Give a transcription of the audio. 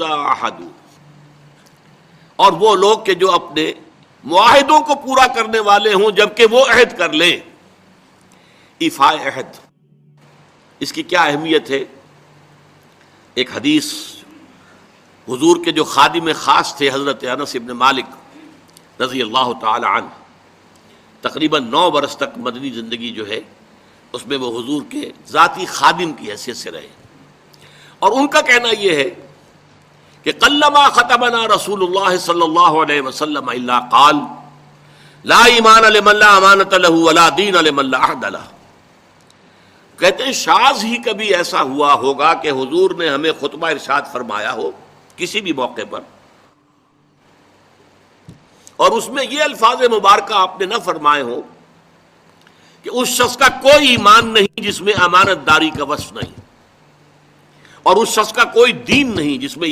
اذا عہدوا، اور وہ لوگ کہ جو اپنے معاہدوں کو پورا کرنے والے ہوں جبکہ وہ عہد کر لیں. ایفاء عہد، اس کی کیا اہمیت ہے؟ ایک حدیث، حضور کے جو خادم خاص تھے حضرت انس بن مالک رضی اللہ تعالی عنہ، تقریباً 9 برس تک مدنی زندگی جو ہے اس میں وہ حضور کے ذاتی خادم کی حیثیت سے رہے، اور ان کا کہنا یہ ہے کہ قلما خطبنا رسول اللہ صلی اللہ علیہ وسلم الا قال لا ایمان لمن لا امانۃ له ولا دین لمن لا عہد له. کہتے ہیں شاذ ہی کبھی ایسا ہوا ہوگا کہ حضور نے ہمیں خطبہ ارشاد فرمایا ہو کسی بھی موقع پر، اور اس میں یہ الفاظ مبارکہ آپ نے نہ فرمائے ہوں کہ اس شخص کا کوئی ایمان نہیں جس میں امانت داری کا وصف نہیں، اور اس شخص کا کوئی دین نہیں جس میں